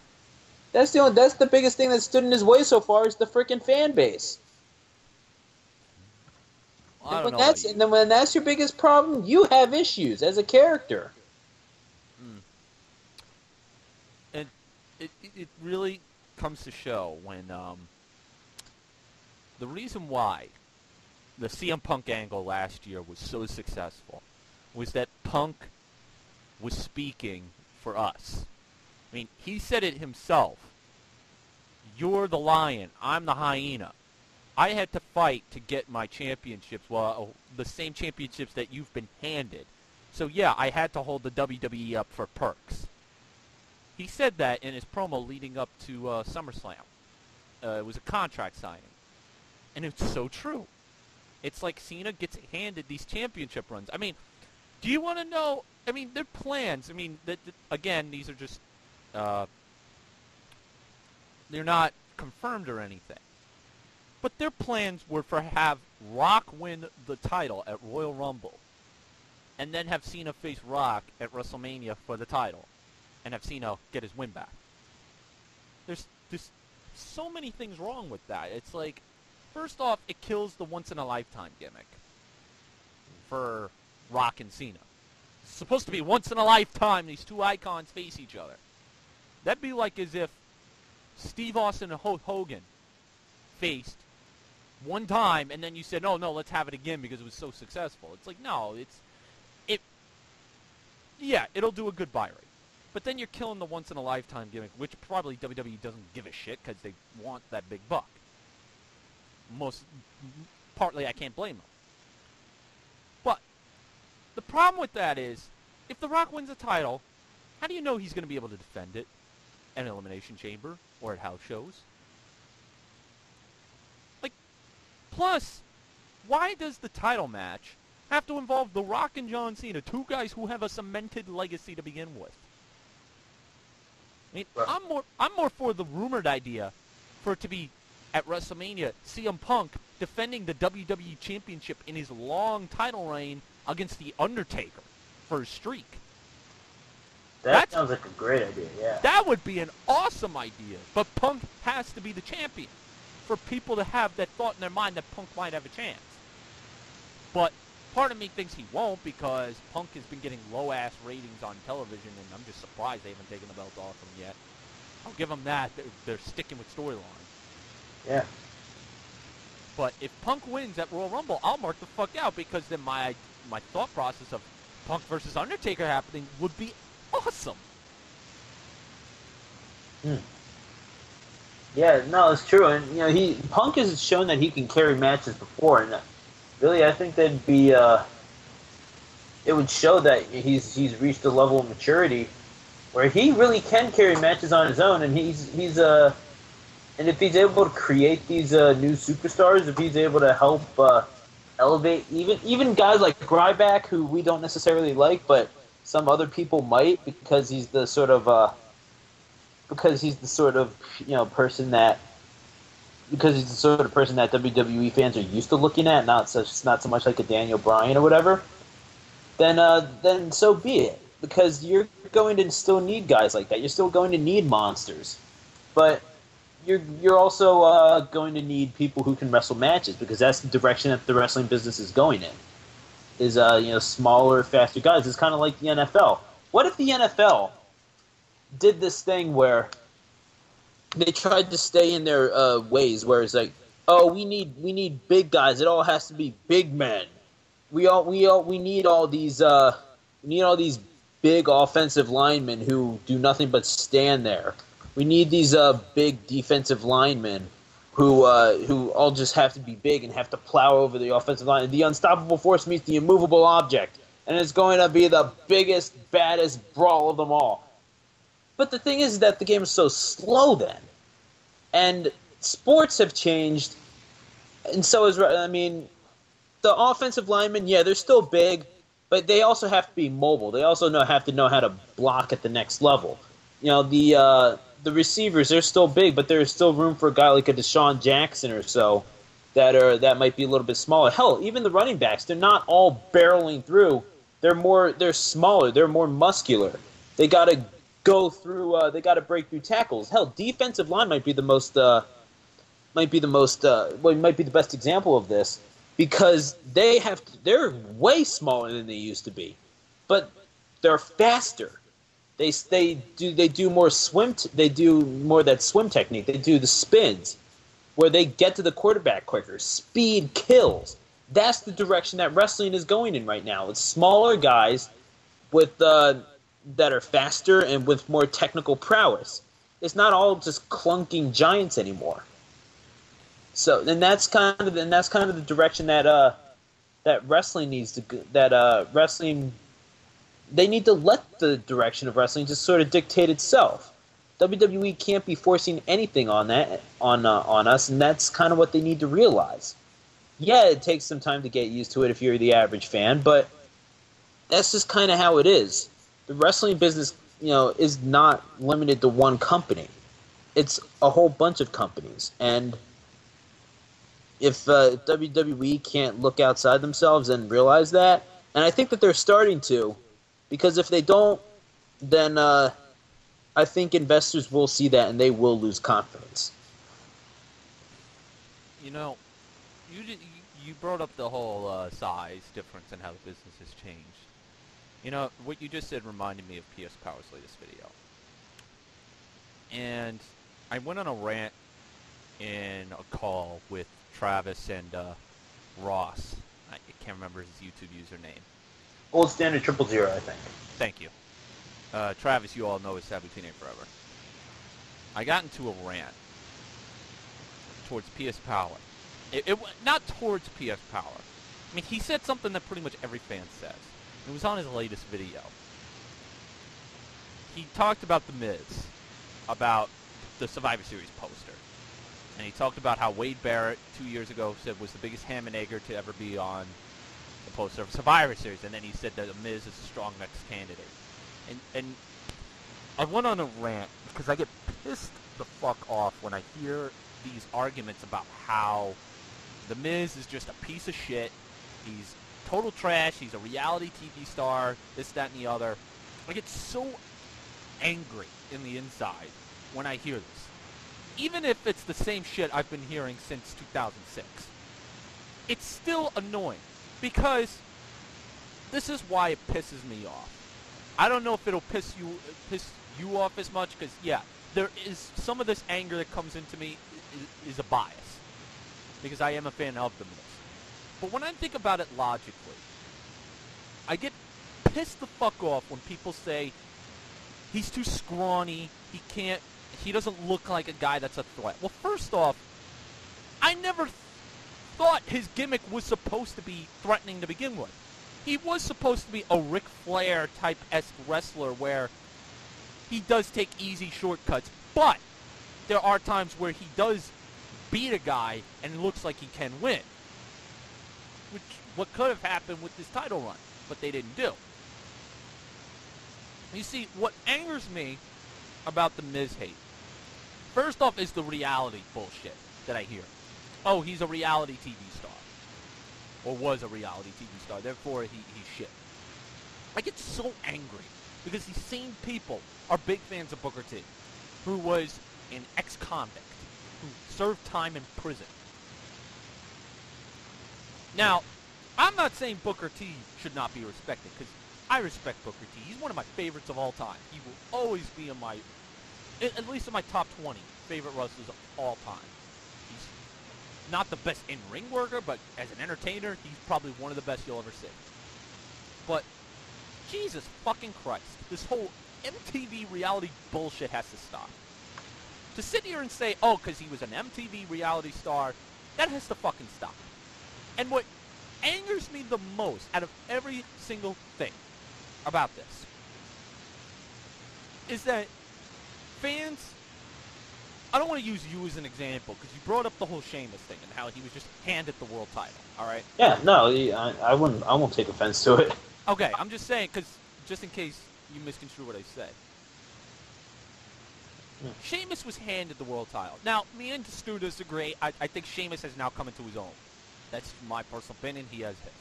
That's the biggest thing that stood in his way so far is the freaking fan base. I don't know about you. And then when that's your biggest problem, you have issues as a character. Mm. And it really comes to show when the reason why the CM Punk angle last year was so successful was that Punk was speaking for us. I mean, he said it himself. You're the lion. I'm the hyena. I had to fight to get my championships, well, the same championships that you've been handed. So, yeah, I had to hold the WWE up for perks. He said that in his promo leading up to SummerSlam. It was a contract signing. And it's so true. It's like Cena gets handed these championship runs. I mean, do you want to know? I mean, their plans. I mean, again, these are just, they're not confirmed or anything. But their plans were for have Rock win the title at Royal Rumble, and then have Cena face Rock at WrestleMania for the title, and have Cena get his win back. There's so many things wrong with that. It's like, first off, it kills the once-in-a-lifetime gimmick for Rock and Cena. It's supposed to be once in a lifetime these two icons face each other. That'd be like as if Steve Austin and Hulk Hogan faced one time, and then you said, no, let's have it again because it was so successful. It's like, no, it'll do a good buy rate. But then you're killing the once-in-a-lifetime gimmick, which probably WWE doesn't give a shit because they want that big buck. Partly I can't blame them. But the problem with that is, if The Rock wins a title, how do you know he's going to be able to defend it at an Elimination Chamber or at house shows? Like, plus, why does the title match have to involve The Rock and John Cena, two guys who have a cemented legacy to begin with? I mean, right. I'm more for the rumored idea for it to be at WrestleMania, CM Punk defending the WWE Championship in his long title reign against The Undertaker for his streak. That sounds like a great idea, yeah. That would be an awesome idea. But Punk has to be the champion for people to have that thought in their mind that Punk might have a chance. But part of me thinks he won't because Punk has been getting low-ass ratings on television, and I'm just surprised they haven't taken the belt off him yet. I'll give them that. They're sticking with storyline. Yeah. But if Punk wins at Royal Rumble, I'll mark the fuck out because then my thought process of Punk versus Undertaker happening would be awesome. Yeah, no, it's true, and Punk has shown that he can carry matches before, and really, I think that'd be it would show that he's reached a level of maturity where he really can carry matches on his own, and and if he's able to create these new superstars, if he's able to help elevate even guys like Ryback, who we don't necessarily like, but some other people might because he's the sort of person that WWE fans are used to looking at, not so much like a Daniel Bryan or whatever. Then so be it, because you're going to still need guys like that. You're still going to need monsters, but you're also going to need people who can wrestle matches, because that's the direction that the wrestling business is going in. Is smaller, faster guys. It's kind of like the NFL. What if the NFL did this thing where they tried to stay in their ways, where it's like, oh, we need big guys. It all has to be big men. We need all these big offensive linemen who do nothing but stand there. We need these big defensive linemen who all just have to be big and have to plow over the offensive line. The unstoppable force meets the immovable object, and it's going to be the biggest, baddest brawl of them all. But the thing is that the game is so slow then, and sports have changed, and so is, I mean, the offensive linemen, yeah, they're still big, but they also have to be mobile. They also have to know how to block at the next level. You know, the receivers, they're still big, but there's still room for a guy like a Deshaun Jackson or so that might be a little bit smaller. Hell, even the running backs, they're not all barreling through. They're smaller, they're more muscular. They got to go through. They got to break through tackles. Hell, defensive line might be the most. Might be the best example of this because they're way smaller than they used to be, but they're faster. They do more they do more of that swim technique. They do the spins where they get to the quarterback quicker. Speed kills. That's the direction that wrestling is going in right now. It's smaller guys with that are faster and with more technical prowess. It's not all just clunking giants anymore. So, and that's kind of the direction that that wrestling needs to wrestling. They need to let the direction of wrestling just sort of dictate itself. WWE can't be forcing anything on us, and that's kind of what they need to realize. Yeah, it takes some time to get used to it if you're the average fan, but that's just kind of how it is. The wrestling business, is not limited to one company. It's a whole bunch of companies, and if WWE can't look outside themselves and realize that, and I think that they're starting to, because if they don't, then I think investors will see that and they will lose confidence. You brought up the whole size difference and how the business has changed. What you just said reminded me of PS Power's latest video. And I went on a rant in a call with Travis and Ross. I can't remember his YouTube username. Old Standard 000, I think. Thank you. Travis, you all know his Sabatine forever. I got into a rant towards PS Power. Not towards PS Power. I mean, he said something that pretty much every fan says. It was on his latest video. He talked about The Miz, about the Survivor Series poster. And he talked about how Wade Barrett 2 years ago said was the biggest ham and egger to ever be on the poster of Survivor Series. And then he said that The Miz is a strong next candidate. And I went on a rant because I get pissed the fuck off when I hear these arguments about how The Miz is just a piece of shit. He's total trash. He's a reality TV star. This, that, and the other. I get so angry in the inside when I hear this. Even if it's the same shit I've been hearing since 2006. It's still annoying. Because this is why it pisses me off. I don't know if it'll piss you off as much, because, yeah, there is some of this anger that comes into me is a bias. Because I am a fan of The Miz. But when I think about it logically, I get pissed the fuck off when people say he's too scrawny, he doesn't look like a guy that's a threat. Well, first off, I never thought his gimmick was supposed to be threatening to begin with. He was supposed to be a Ric Flair type-esque wrestler where he does take easy shortcuts, but there are times where he does beat a guy and it looks like he can win. Which, what could have happened with this title run, but they didn't do. You see, what angers me about the Miz hate, first off, is the reality bullshit that I hear. Oh, he's a reality TV star. Or was a reality TV star, therefore he's shit. I get so angry because these same people are big fans of Booker T, who was an ex-convict, who served time in prison. Now, I'm not saying Booker T should not be respected, because I respect Booker T. He's one of my favorites of all time. He will always be in my, at least in my top 20 favorite wrestlers of all time. He's not the best in-ring worker, but as an entertainer, he's probably one of the best you'll ever see. But, Jesus fucking Christ, this whole MTV reality bullshit has to stop. To sit here and say, oh, because he was an MTV reality star, that has to fucking stop. And what angers me the most out of every single thing about this is that fans I don't want to use you as an example because you brought up the whole Sheamus thing and how he was just handed the world title. All right. Yeah, no, I wouldn't. I won't take offense to it. Okay, I'm just saying because just in case you misconstrue what I say. Sheamus was handed the world title. Now, me and Stu disagree. I think Sheamus has now come into his own. That's my personal opinion. He has his.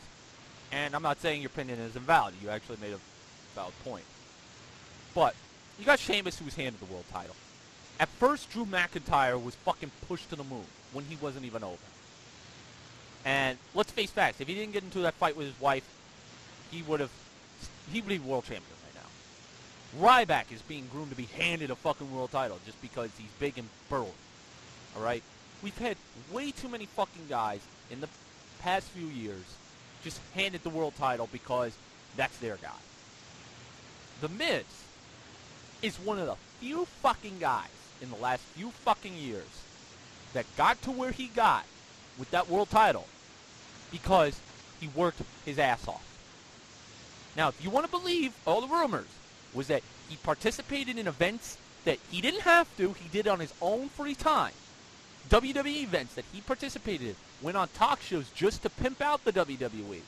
And I'm not saying your opinion is invalid. You actually made a valid point. But you got Sheamus who was handed the world title. At first, Drew McIntyre was fucking pushed to the moon when he wasn't even over. And let's face facts. If he didn't get into that fight with his wife, he would be world champion. Ryback is being groomed to be handed a fucking world title just because he's big and burly. Alright? We've had way too many fucking guys in the past few years just handed the world title because that's their guy. The Miz is one of the few fucking guys in the last few fucking years that got to where he got with that world title because he worked his ass off. Now, if you want to believe all the rumors, was that he participated in events that he didn't have to. He did on his own free time. WWE events that he participated in. Went on talk shows just to pimp out the WWE.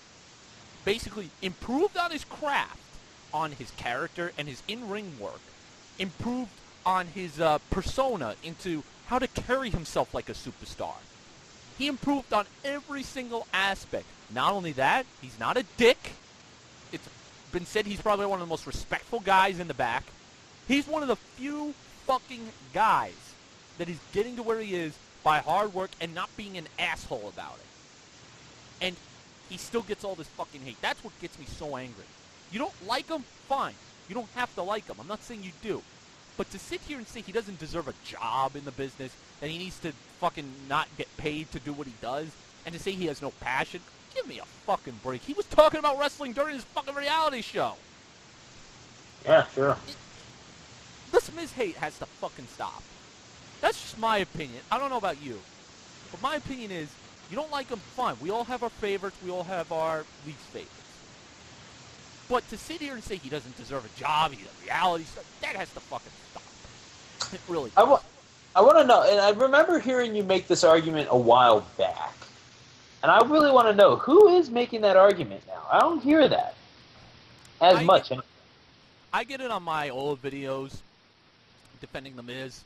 Basically improved on his craft, on his character and his in-ring work. Improved on his persona into how to carry himself like a superstar. He improved on every single aspect. Not only that, he's not a dick. It's been said he's probably one of the most respectful guys in the back. He's one of the few fucking guys that is getting to where he is by hard work and not being an asshole about it. And he still gets all this fucking hate. That's what gets me so angry. You don't like him? Fine. You don't have to like him. I'm not saying you do. But to sit here and say he doesn't deserve a job in the business, that he needs to fucking not get paid to do what he does, and to say he has no passion, give me a fucking break. He was talking about wrestling during his fucking reality show. Yeah, sure. This Miz hate has to fucking stop. That's just my opinion. I don't know about you. But my opinion is, you don't like him, fine. We all have our favorites. We all have our least favorites. But to sit here and say he doesn't deserve a job, he's a reality star, that has to fucking stop. It really does. I want to know, and I remember hearing you make this argument a while back. And I really want to know, who is making that argument now? I don't hear that as much. I get it on my old videos defending The Miz.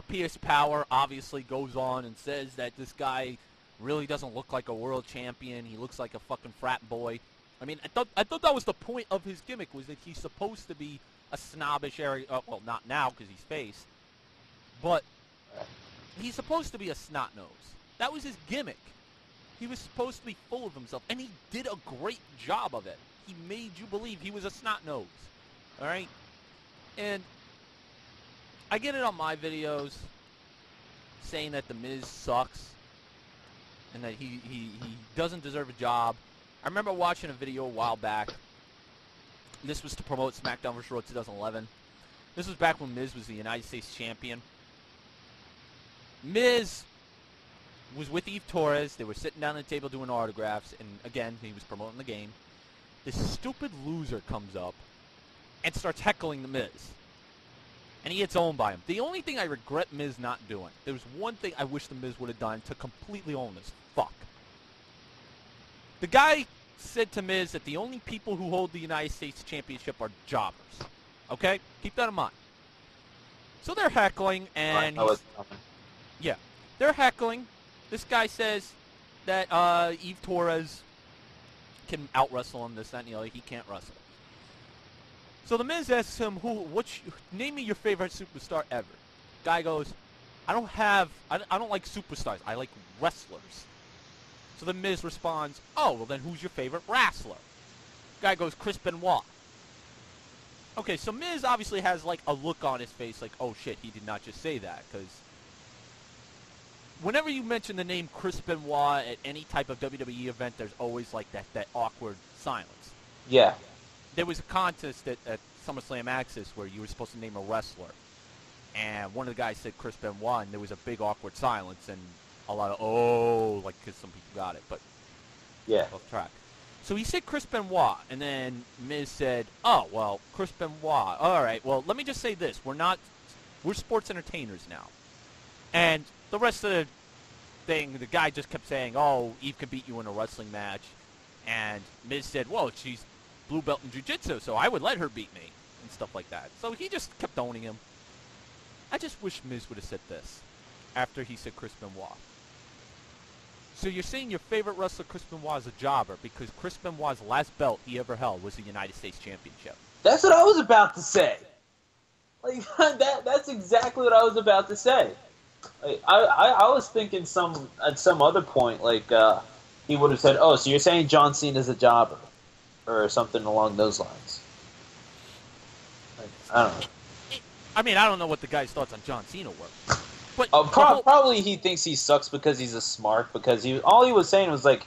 P.S. Power obviously goes on and says that this guy really doesn't look like a world champion. He looks like a fucking frat boy. I mean, I thought that was the point of his gimmick, was that he's supposed to be a snobbish area. Well, not now because he's face. But he's supposed to be a snot nose. That was his gimmick. He was supposed to be full of himself, and he did a great job of it. He made you believe he was a snot nose. All right? And I get it on my videos saying that The Miz sucks and that he doesn't deserve a job. I remember watching a video a while back. This was to promote SmackDown vs. Raw 2011. This was back when Miz was the United States champion. Miz was with Eve Torres. They were sitting down at the table doing autographs, and again, he was promoting the game. This stupid loser comes up and starts heckling The Miz. And he gets owned by him. The only thing I regret Miz not doing, there was one thing I wish The Miz would have done to completely own this fuck. The guy said to Miz that the only people who hold the United States Championship are jobbers. Okay? Keep that in mind. So they're heckling, and yeah, they're heckling. This guy says that Eve Torres can out-wrestle him, this, that, and the other. He can't wrestle. So The Miz asks him, name me your favorite superstar ever. Guy goes, I don't like superstars. I like wrestlers. So The Miz responds, oh, well then who's your favorite wrestler? Guy goes, Chris Benoit. Okay, so Miz obviously has like a look on his face like, oh shit, he did not just say that, because whenever you mention the name Chris Benoit at any type of WWE event, there's always like that awkward silence. Yeah. There was a contest at SummerSlam Access where you were supposed to name a wrestler, and one of the guys said Chris Benoit, and there was a big awkward silence, and a lot of, like, because some people got it, but yeah, off track. So he said Chris Benoit, and then Miz said, oh, well, Chris Benoit. All right, well, let me just say this. We're sports entertainers now. And the rest of the thing, the guy just kept saying, "Oh, Eve could beat you in a wrestling match," and Miz said, "Well, she's blue belt in jiu-jitsu, so I would let her beat me," and stuff like that. So he just kept owning him. I just wish Miz would have said this after he said Chris Benoit. So you're saying your favorite wrestler, Chris Benoit, is a jobber because Chris Benoit's last belt he ever held was the United States Championship. That's what I was about to say. Like that's exactly what I was about to say. Like, I was thinking at some other point, like he would have said, "Oh, so you're saying John Cena's a jobber," or something along those lines. Like, I don't know. I mean, I don't know what the guy's thoughts on John Cena were, but probably he thinks he sucks because he's a smart. Because all he was saying was like,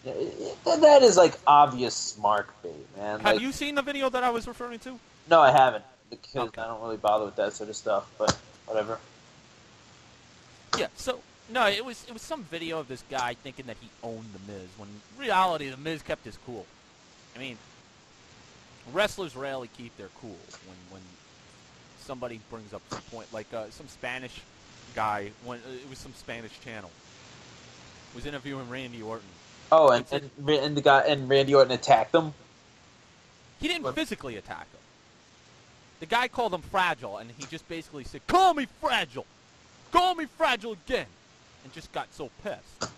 that is like obvious smart bait, man. Have like, you seen the video that I was referring to? No, I haven't because Okay. I don't really bother with that sort of stuff. But whatever. Yeah. So no, it was some video of this guy thinking that he owned the Miz when in reality the Miz kept his cool. I mean, wrestlers rarely keep their cool when somebody brings up some point, like some Spanish guy, when it was some Spanish channel, was interviewing Randy Orton. Oh, and the guy and Randy Orton attacked him. He didn't physically attack him. The guy called him fragile, and he just basically said, "Call me fragile! Call me fragile again!" and just got so pissed.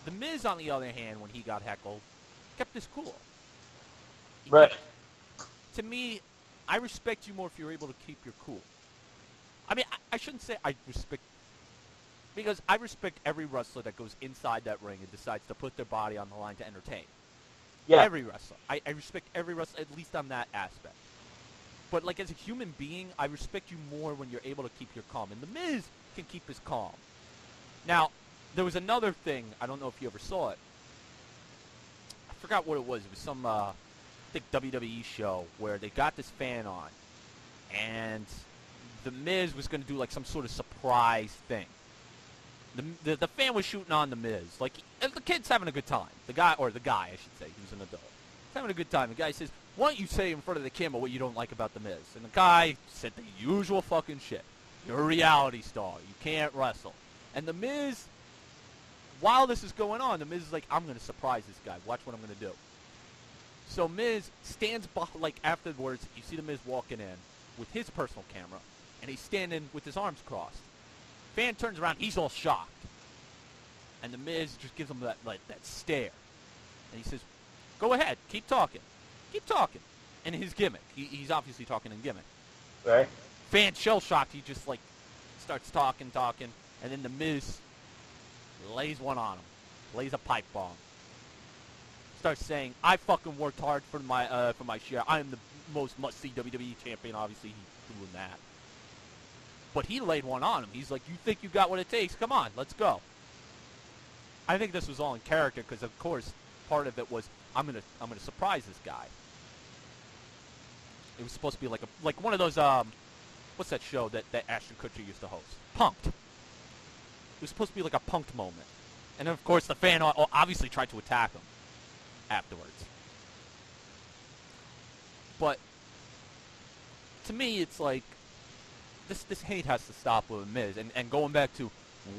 The Miz, on the other hand, when he got heckled, kept his cool. Right. To me, I respect you more if you're able to keep your cool. I mean, I shouldn't say I respect, because I respect every wrestler that goes inside that ring and decides to put their body on the line to entertain. Yeah. Every wrestler. I respect every wrestler, at least on that aspect. But, like, as a human being, I respect you more when you're able to keep your calm. And The Miz can keep his calm. Now, there was another thing. I don't know if you ever saw it. I forgot what it was. It was some, I think, WWE show where they got this fan on. And The Miz was going to do, like, some sort of surprise thing. The fan was shooting on The Miz. Like, the kid's having a good time. The guy, I should say, he was an adult. He's having a good time. The guy says, "Why don't you say in front of the camera what you don't like about The Miz?" And the guy said the usual fucking shit. "You're a reality star. You can't wrestle." And The Miz, while this is going on, The Miz is like, "I'm going to surprise this guy. Watch what I'm going to do." So Miz stands, like, afterwards, you see The Miz walking in with his personal camera, and he's standing with his arms crossed. Fan turns around, he's all shocked. And The Miz just gives him that stare. And he says, "Go ahead, keep talking. Keep talking." And his gimmick. He's obviously talking in gimmick. Right. Fan shell-shocked, he just, like, starts talking. And then The Miz lays one on him. Lays a pipe bomb. Starts saying, "I fucking worked hard for my share. I am the most must-see WWE champion." Obviously, he's doing that. But he laid one on him. He's like, "You think you got what it takes? Come on, let's go." I think this was all in character because, of course, part of it was I'm gonna surprise this guy. It was supposed to be like one of those what's that show that Ashton Kutcher used to host? Punked. It was supposed to be like a punked moment, and then, of course, the fan obviously tried to attack him afterwards. But to me, it's like this hate has to stop with Miz. And going back to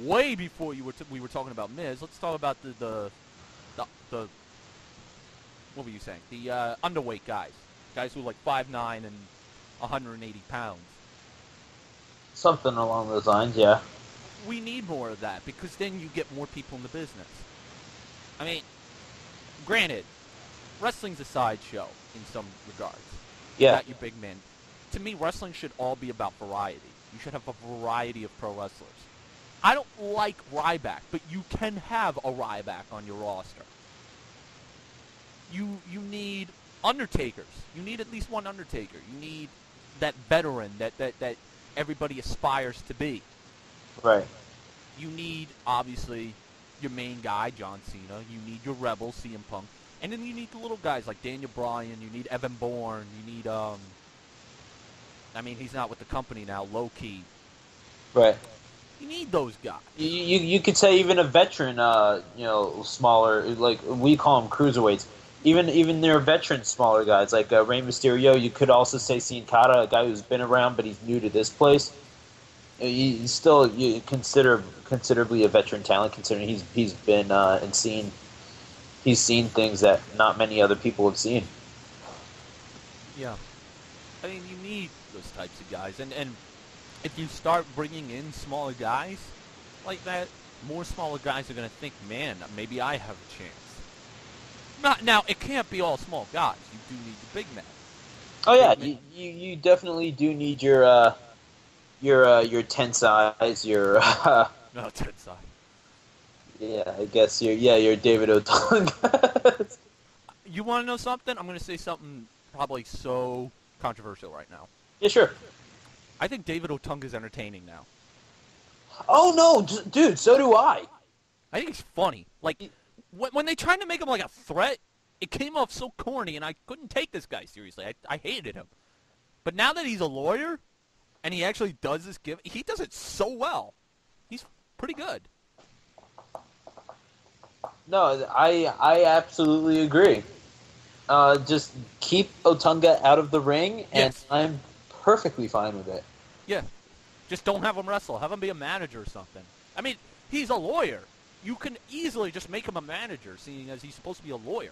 way before we were talking about Miz, let's talk about the what were you saying? The underweight guys who are like 5'9" and 180 pounds. Something along those lines, yeah. We need more of that because then you get more people in the business. I mean, granted, wrestling's a sideshow in some regards. Yeah. You got your big men. To me, wrestling should all be about variety. You should have a variety of pro wrestlers. I don't like Ryback, but you can have a Ryback on your roster. You need Undertakers. You need at least one Undertaker. You need that veteran that everybody aspires to be. Right. You need, obviously, your main guy, John Cena. You need your Rebel, CM Punk. And then you need the little guys like Daniel Bryan. You need Evan Bourne. You need, I mean, he's not with the company now, low-key. Right. You need those guys. You could say even a veteran, smaller, like we call them cruiserweights. Even their veteran smaller guys like Rey Mysterio. You could also say Sin Cara, a guy who's been around but he's new to this place. He's still considerably a veteran talent, considering he's been and seen he's seen things that not many other people have seen. Yeah. I mean, you need those types of guys, and if you start bringing in smaller guys like that, more smaller guys are going to think, man, maybe I have a chance. Not now. It can't be all small guys. You do need the big men. Oh yeah, you definitely do need your ten size, your No, it's inside. yeah, I guess your David Otunga. You want to know something? I'm going to say something probably so controversial right now. Yeah, sure. I think David Otunga's entertaining now. Oh no, dude, so do I. I think he's funny. Like, when they tried to make him like a threat, it came off so corny, and I couldn't take this guy seriously. I hated him. But now that he's a lawyer, and he actually does this he does it so well. He's pretty good. No, I absolutely agree. Just keep Otunga out of the ring, and Yes. I'm perfectly fine with it. Yeah. Just don't have him wrestle. Have him be a manager or something. I mean, he's a lawyer. You can easily just make him a manager, seeing as he's supposed to be a lawyer.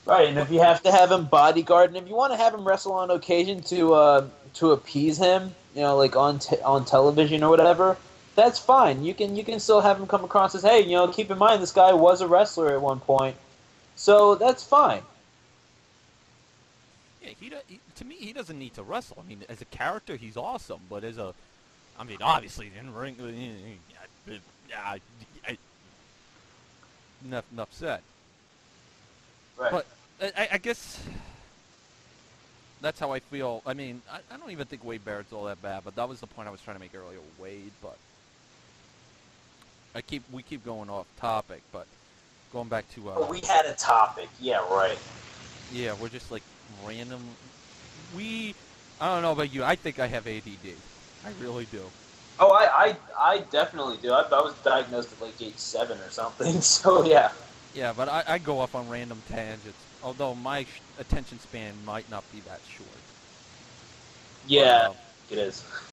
Right, and if you have to have him bodyguard, and if you want to have him wrestle on occasion to appease him, like on television or whatever, that's fine. You can still have him come across as, hey, keep in mind this guy was a wrestler at one point, so that's fine. Yeah, to me, he doesn't need to wrestle. I mean, as a character, he's awesome, but obviously, in ring, enough said. Right. But I guess that's how I feel. I mean, I don't even think Wade Barrett's all that bad, but that was the point I was trying to make earlier with Wade. But we keep going off topic, but going back to We had a topic. Yeah, right. yeah, we're just like random. I don't know about you. I think I have ADD. I really do. Oh, I definitely do. I was diagnosed at like age 7 or something. So yeah. Yeah, but I go off on random tangents. Although my attention span might not be that short. Yeah, But, it is.